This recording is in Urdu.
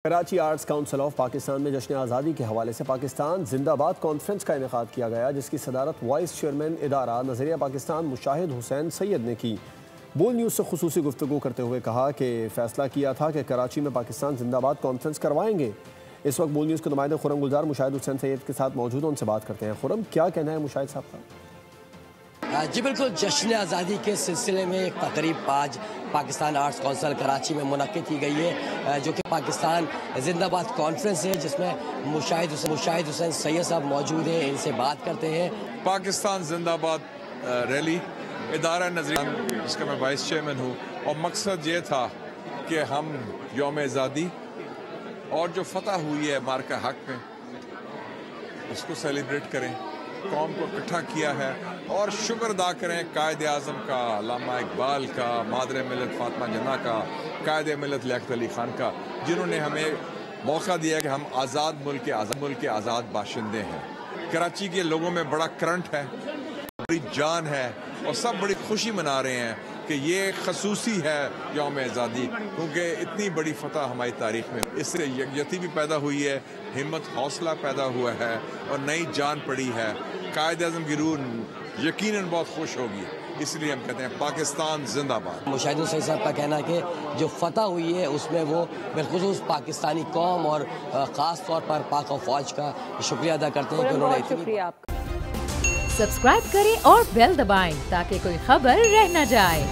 Karachi arts council of Pakistan میں جشن آزادی کے حوالے سے پاکستان زندہ باد کانفرنس کا انعقاد کیا گیا، جس کی صدارت وائس چیئرمین ادارہ نظریہ پاکستان مشاہد حسین سید نے کی۔ بول نیوز سے خصوصی گفتگو کرتے ہوئے کہا کہ فیصلہ کیا تھا کہ کراچی میں پاکستان زندہ باد کانفرنس کروائیں گے۔ اس وقت بول نیوز کے نمائندے خرم گلزار مشاہد حسین سید کے ساتھ موجود ہیں، ان سے بات کرتے ہیں۔ خرم، کیا کہنا ہے مشاہد صاحب کا؟ جی بالکل، جشن آزادی کے سلسلے میں ایک تقریب آج پاکستان آرٹس کونسل کراچی میں منعقد کی گئی ہے، جو کہ پاکستان زندہ باد کانفرنس ہے، جس میں مشاہد حسین سید صاحب موجود ہیں، ان سے بات کرتے ہیں۔ پاکستان زندہ باد ریلی ادارہ نظریہ، جس کا میں وائس چیئرمین ہوں، اور مقصد یہ تھا کہ ہم یوم آزادی اور جو فتح ہوئی ہے مارکہ حق میں، اس کو سیلیبریٹ کریں، قوم کو اکٹھا کیا ہے، اور شکر ادا کریں قائد اعظم کا، علامہ اقبال کا، مادر ملت فاطمہ جناح کا، قائد ملت لیاقت علی خان کا، جنہوں نے ہمیں موقع دیا کہ ہم آزاد ملک کے آزاد باشندے ہیں۔ کراچی کے لوگوں میں بڑا کرنٹ ہے، بڑی جان ہے، اور سب بڑی خوشی منا رہے ہیں کہ یہ خصوصی ہے یوم آزادی، کیونکہ اتنی بڑی فتح ہماری تاریخ میں، اس سے یکجہتی بھی پیدا ہوئی ہے، ہمت حوصلہ پیدا ہوا ہے، اور نئی جان پڑی ہے۔ قائد اعظم کی روح یقیناً بہت خوش ہوگی، اس لیے ہم کہتے ہیں پاکستان زندہ باد۔ مشاہد حسین صاحب کا کہنا ہے کہ جو فتح ہوئی ہے اس میں وہ بالخصوص پاکستانی قوم اور خاص طور پر پاک و فوج کا شکریہ ادا کرتے ہیں کہ انہوں نے سبسکرائب کریں اور بیل دبائیں تاکہ کوئی خبر رہ نہ جائے۔